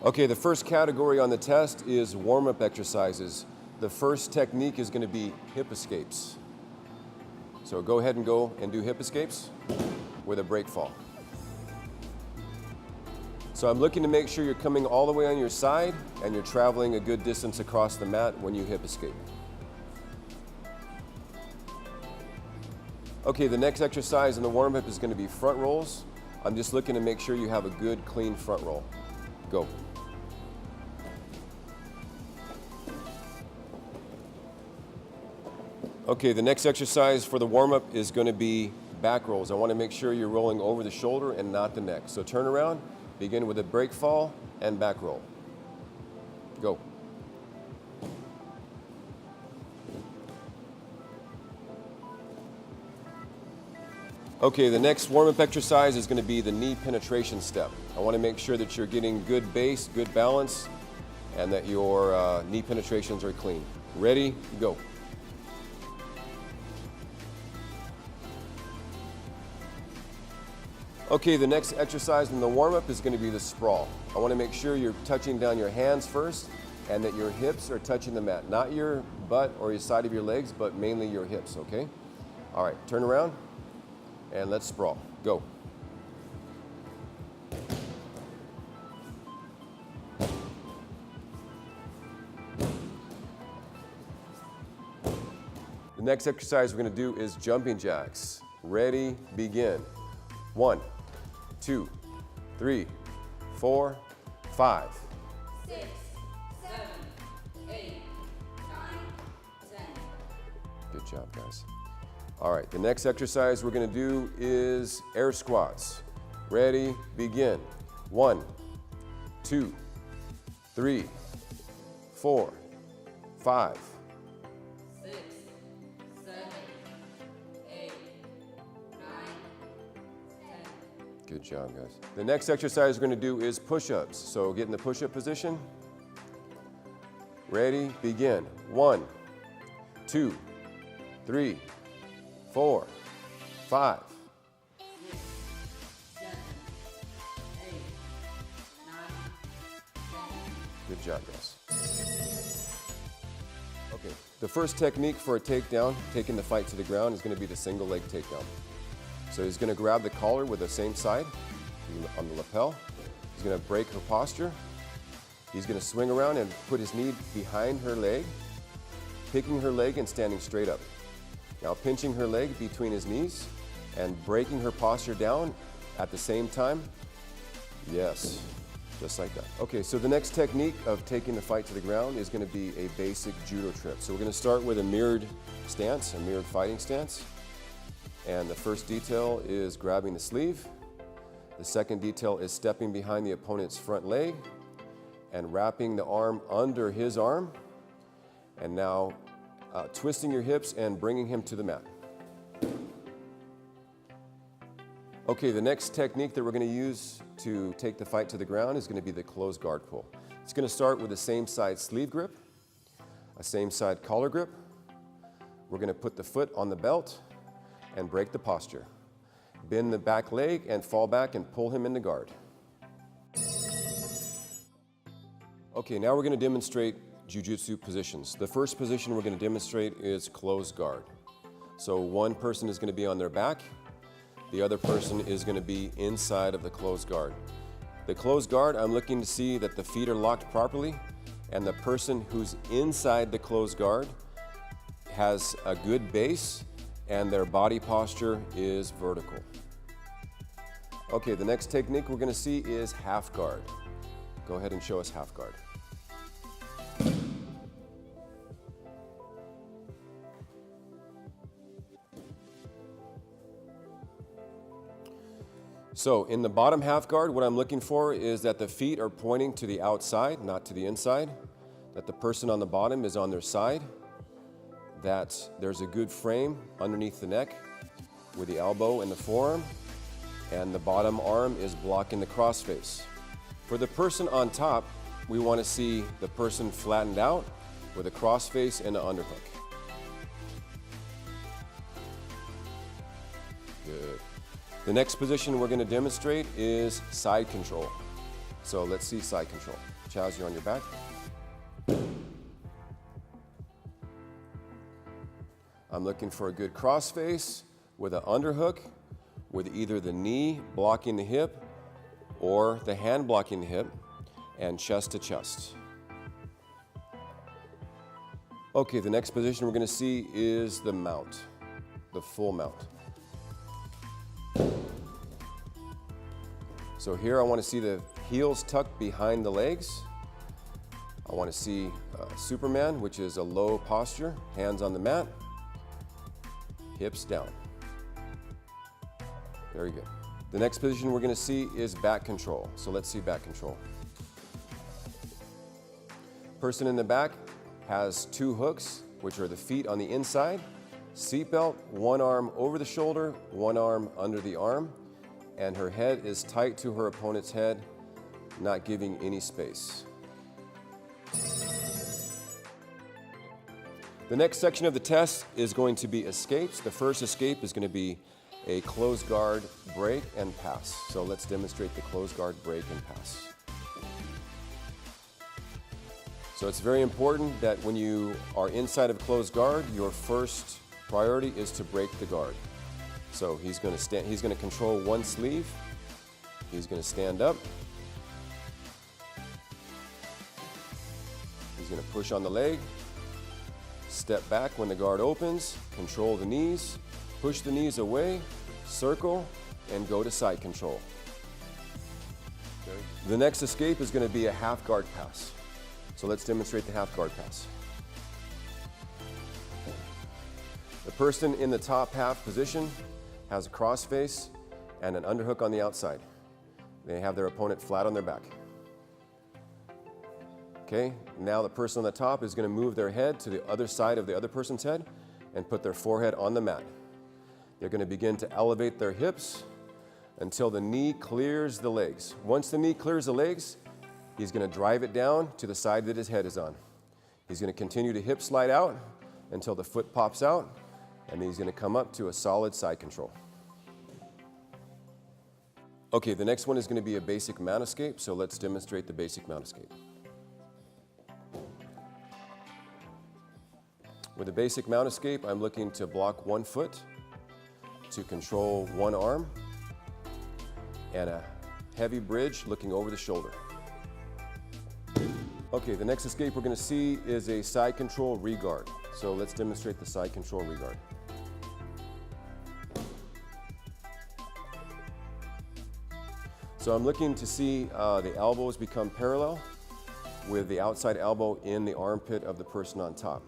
Okay, the first category on the test is warm-up exercises. The first technique is going to be hip escapes. So go ahead and do hip escapes with a break fall. So I'm looking to make sure you're coming all the way on your side and you're traveling a good distance across the mat when you hip escape. Okay, the next exercise in the warm-up is going to be front rolls. I'm just looking to make sure you have a good, clean front roll. Go. Okay, the next exercise for the warm-up is going to be back rolls. I want to make sure you're rolling over the shoulder and not the neck. So turn around, begin with a break fall and back roll. Go. Okay, the next warm-up exercise is going to be the knee penetration step. I want to make sure that you're getting good base, good balance, and that your knee penetrations are clean. Ready? Go. Okay, the next exercise in the warm-up is going to be the sprawl. I want to make sure you're touching down your hands first and that your hips are touching the mat. Not your butt or your side of your legs, but mainly your hips, okay? All right, turn around and let's sprawl. Go. The next exercise we're going to do is jumping jacks. Ready, begin. 1, 2, 3, 4, 5. 6, 7, 8, 9, 10. Good job, guys. All right, the next exercise we're going to do is air squats. Ready, begin. 1, 2, 3, 4, 5. 6, 7, 8, 9, 10. Good job, guys. The next exercise we're going to do is push-ups. So get in the push-up position. Ready, begin. 1, 2, 3, 4, 5. 6, 7, 8, 9, 10. Good job, guys. Okay, the first technique for a takedown, taking the fight to the ground, is going to be the single leg takedown. So he's going to grab the collar with the same side on the lapel. He's going to break her posture. He's going to swing around and put his knee behind her leg, picking her leg and standing straight up. Now pinching her leg between his knees and breaking her posture down at the same time. Yes, just like that. Okay, so the next technique of taking the fight to the ground is going to be a basic judo trip. So we're going to start with a mirrored stance, a mirrored fighting stance. And the first detail is grabbing the sleeve. The second detail is stepping behind the opponent's front leg and wrapping the arm under his arm. And now twisting your hips and bringing him to the mat. Okay, the next technique that we're going to use to take the fight to the ground is going to be the closed guard pull. It's going to start with the same side sleeve grip, a same side collar grip. We're going to put the foot on the belt and break the posture. Bend the back leg and fall back and pull him into guard. Okay, now we're going to demonstrate jiu-jitsu positions. The first position we're going to demonstrate is closed guard. So one person is going to be on their back, the other person is going to be inside of the closed guard. The closed guard, I'm looking to see that the feet are locked properly and the person who's inside the closed guard has a good base and their body posture is vertical. Okay, the next technique we're going to see is half guard. Go ahead and show us half guard. So in the bottom half guard, what I'm looking for is that the feet are pointing to the outside, not to the inside, that the person on the bottom is on their side, that there's a good frame underneath the neck with the elbow and the forearm, and the bottom arm is blocking the crossface. For the person on top, we want to see the person flattened out with a crossface and an underhook. Good. The next position we're going to demonstrate is side control. So let's see side control. Chaz, you're on your back. I'm looking for a good cross face with an underhook, with either the knee blocking the hip or the hand blocking the hip, and chest to chest. Okay, the next position we're going to see is the mount, the full mount. So here I want to see the heels tucked behind the legs. I want to see Superman, which is a low posture, hands on the mat, hips down. Very good. The next position we're going to see is back control. So let's see back control. Person in the back has two hooks, which are the feet on the inside, seatbelt, one arm over the shoulder, one arm under the arm, and her head is tight to her opponent's head, not giving any space. The next section of the test is going to be escapes. The first escape is going to be a closed guard break and pass. So let's demonstrate the closed guard break and pass. So it's very important that when you are inside of closed guard, your first priority is to break the guard. So he's going to control one sleeve. He's going to stand up. He's going to push on the leg. Step back when the guard opens. Control the knees. Push the knees away. Circle and go to side control. Okay. The next escape is going to be a half guard pass. So let's demonstrate the half guard pass. The person in the top half position has a cross face and an underhook on the outside. They have their opponent flat on their back. Okay, now the person on the top is going to move their head to the other side of the other person's head and put their forehead on the mat. They're going to begin to elevate their hips until the knee clears the legs. Once the knee clears the legs, he's going to drive it down to the side that his head is on. He's going to continue to hip slide out until the foot pops out, and then he's going to come up to a solid side control. Okay, the next one is going to be a basic mount escape, so let's demonstrate the basic mount escape. With a basic mount escape, I'm looking to block one foot, to control one arm, and a heavy bridge looking over the shoulder. Okay, the next escape we're going to see is a side control regard. So let's demonstrate the side control regard. So I'm looking to see the elbows become parallel with the outside elbow in the armpit of the person on top.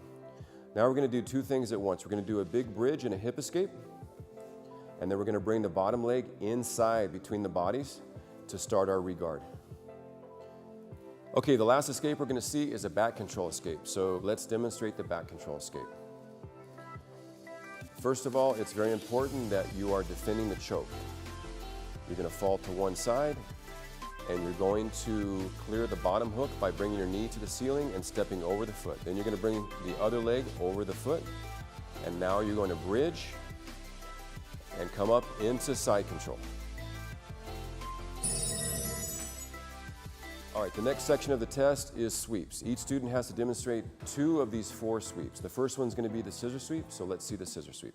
Now we're going to do two things at once. We're going to do a big bridge and a hip escape, and then we're going to bring the bottom leg inside between the bodies to start our regard. Okay, the last escape we're going to see is a back control escape. So let's demonstrate the back control escape. First of all, it's very important that you are defending the choke. You're going to fall to one side, and you're going to clear the bottom hook by bringing your knee to the ceiling and stepping over the foot. Then you're going to bring the other leg over the foot, and now you're going to bridge and come up into side control. All right, the next section of the test is sweeps. Each student has to demonstrate two of these four sweeps. The first one's going to be the scissor sweep, so let's see the scissor sweep.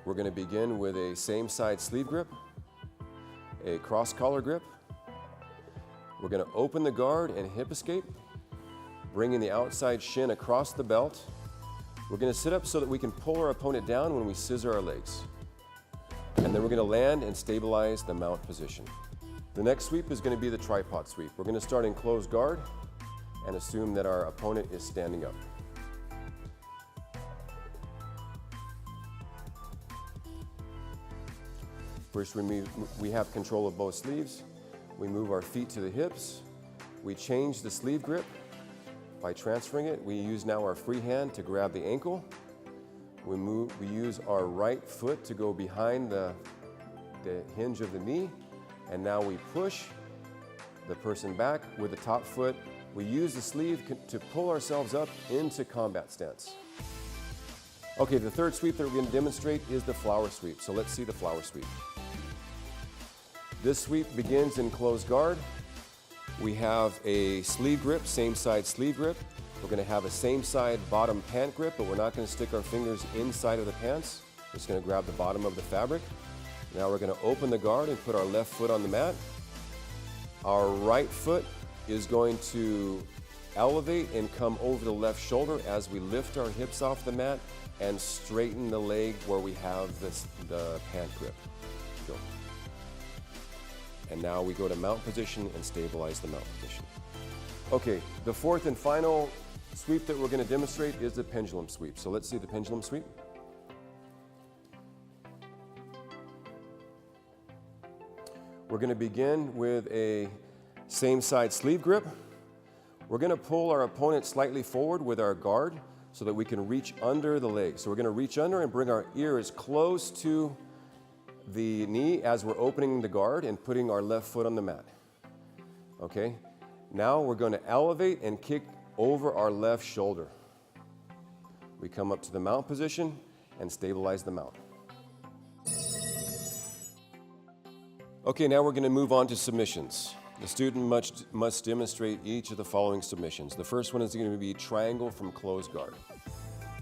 We're going to begin with a same side sleeve grip, a cross collar grip. We're going to open the guard and hip escape, bringing the outside shin across the belt. We're going to sit up so that we can pull our opponent down when we scissor our legs. And then we're going to land and stabilize the mount position. The next sweep is going to be the tripod sweep. We're going to start in closed guard and assume that our opponent is standing up. First, we have control of both sleeves. We move our feet to the hips. We change the sleeve grip by transferring it. We use now our free hand to grab the ankle. We use our right foot to go behind the hinge of the knee. And now we push the person back with the top foot. We use the sleeve to pull ourselves up into combat stance. Okay, the third sweep that we're going to demonstrate is the flower sweep. So let's see the flower sweep. This sweep begins in closed guard. We have a sleeve grip, same side sleeve grip. We're going to have a same side bottom pant grip, but we're not going to stick our fingers inside of the pants. We're just going to grab the bottom of the fabric. Now we're going to open the guard and put our left foot on the mat. Our right foot is going to elevate and come over the left shoulder as we lift our hips off the mat and straighten the leg where we have the pant grip. Go. And now we go to mount position and stabilize the mount position. Okay, the fourth and final sweep that we're going to demonstrate is the pendulum sweep. So let's see the pendulum sweep. We're going to begin with a same side sleeve grip. We're going to pull our opponent slightly forward with our guard so that we can reach under the leg. So we're going to reach under and bring our ear as close to the knee as we're opening the guard and putting our left foot on the mat. Okay, now we're going to elevate and kick over our left shoulder. We come up to the mount position and stabilize the mount. Okay, now we're going to move on to submissions. The student must demonstrate each of the following submissions. The first one is going to be triangle from closed guard.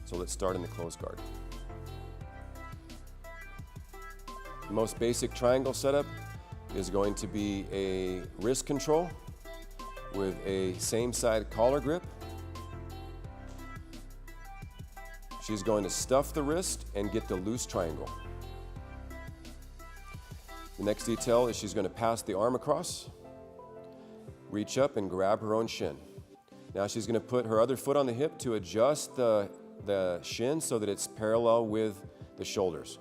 So let's start in the closed guard. The most basic triangle setup is going to be a wrist control with a same side collar grip. She's going to stuff the wrist and get the loose triangle. The next detail is she's going to pass the arm across, reach up and grab her own shin. Now she's going to put her other foot on the hip to adjust the shin so that it's parallel with the shoulders.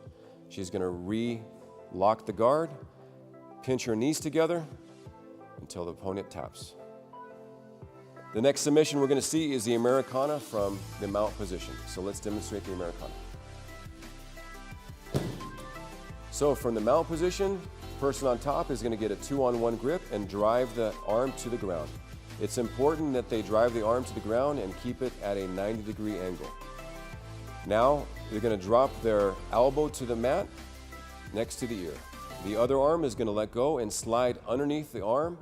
She's going to re-lock the guard, pinch her knees together until the opponent taps. The next submission we're going to see is the Americana from the mount position. So let's demonstrate the Americana. So from the mount position, person on top is going to get a 2-on-1 grip and drive the arm to the ground. It's important that they drive the arm to the ground and keep it at a 90-degree angle. Now they're going to drop their elbow to the mat next to the ear. The other arm is going to let go and slide underneath the arm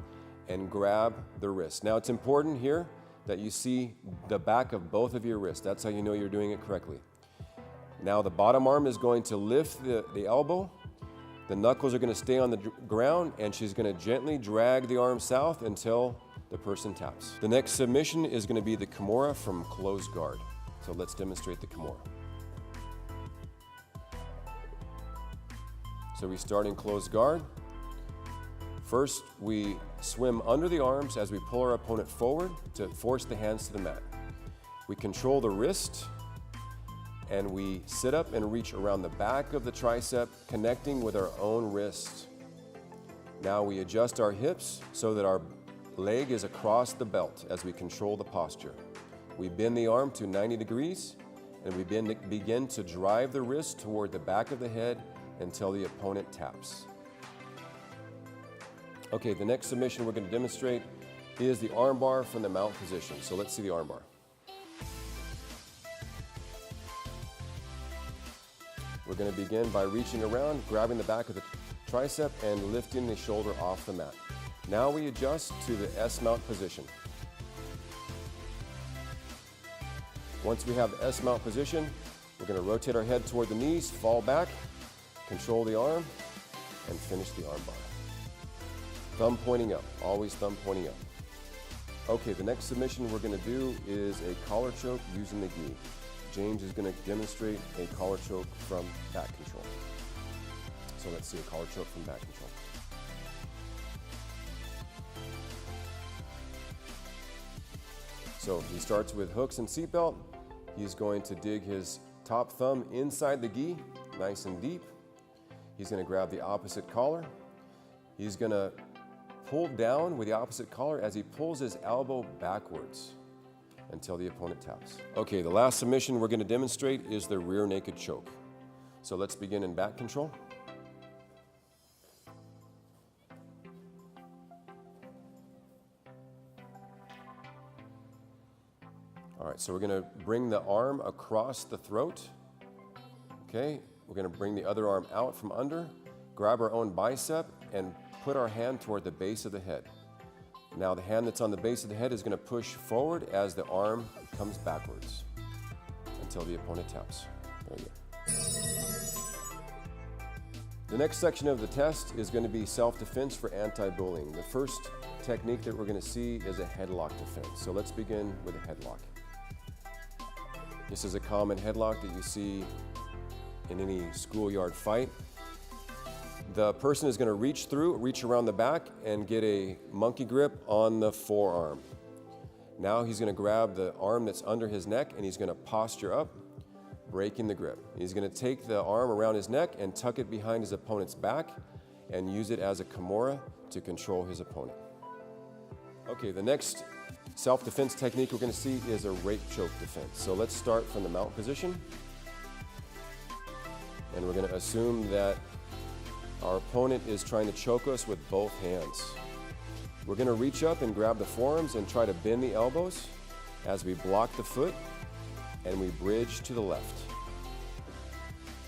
and grab the wrist. Now it's important here that you see the back of both of your wrists. That's how you know you're doing it correctly. Now the bottom arm is going to lift the elbow. The knuckles are going to stay on the ground and she's going to gently drag the arm south until the person taps. The next submission is going to be the Kimura from closed guard. So let's demonstrate the Kimura. So we start in closed guard. First, we swim under the arms as we pull our opponent forward to force the hands to the mat. We control the wrist and we sit up and reach around the back of the tricep, connecting with our own wrist. Now we adjust our hips so that our leg is across the belt as we control the posture. We bend the arm to 90 degrees and we begin to drive the wrist toward the back of the head until the opponent taps. Okay, the next submission we're going to demonstrate is the armbar from the mount position. So let's see the armbar. We're going to begin by reaching around, grabbing the back of the tricep and lifting the shoulder off the mat. Now we adjust to the S-mount position. Once we have the S-mount position, we're going to rotate our head toward the knees, fall back, control the arm, and finish the armbar. Thumb pointing up, always thumb pointing up. Okay, the next submission we're going to do is a collar choke using the gi. James is going to demonstrate a collar choke from back control. So let's see a collar choke from back control. So he starts with hooks and seatbelt. He's going to dig his top thumb inside the gi, nice and deep. He's going to grab the opposite collar. He's going to pull down with the opposite collar as he pulls his elbow backwards until the opponent taps. Okay, the last submission we're going to demonstrate is the rear naked choke. So let's begin in back control. All right, so we're going to bring the arm across the throat. Okay, we're going to bring the other arm out from under, grab our own bicep and put our hand toward the base of the head. Now the hand that's on the base of the head is going to push forward as the arm comes backwards until the opponent taps. Very good. The next section of the test is going to be self-defense for anti-bullying. The first technique that we're going to see is a headlock defense. So let's begin with a headlock. This is a common headlock that you see in any schoolyard fight. The person is going to reach around the back and get a monkey grip on the forearm. Now he's going to grab the arm that's under his neck and he's going to posture up, breaking the grip. He's going to take the arm around his neck and tuck it behind his opponent's back and use it as a Kimura to control his opponent. Okay, the next self-defense technique we're going to see is a rape choke defense. So let's start from the mount position. And we're going to assume that our opponent is trying to choke us with both hands. We're going to reach up and grab the forearms and try to bend the elbows as we block the foot and we bridge to the left.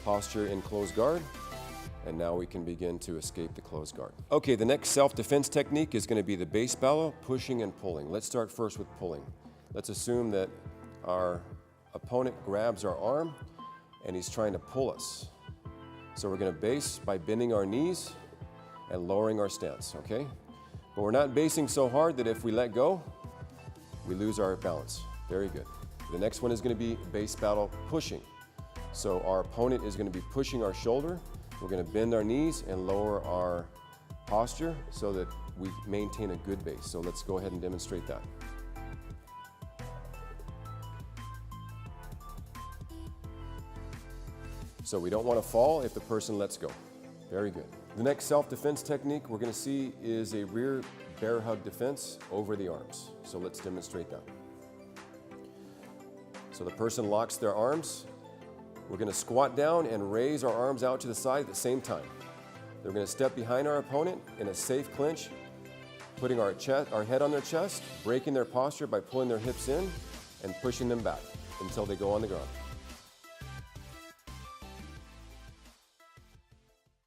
Posture in closed guard, and now we can begin to escape the closed guard. Okay, the next self-defense technique is going to be the base battle, pushing and pulling. Let's start first with pulling. Let's assume that our opponent grabs our arm and he's trying to pull us. So we're going to base by bending our knees and lowering our stance, okay? But we're not basing so hard that if we let go, we lose our balance. Very good. The next one is going to be base battle pushing. So our opponent is going to be pushing our shoulder. We're going to bend our knees and lower our posture so that we maintain a good base. So let's go ahead and demonstrate that. So we don't want to fall if the person lets go. Very good. The next self-defense technique we're going to see is a rear bear hug defense over the arms. So let's demonstrate that. So the person locks their arms. We're going to squat down and raise our arms out to the side at the same time. They're going to step behind our opponent in a safe clinch, putting our head on their chest, breaking their posture by pulling their hips in and pushing them back until they go on the ground.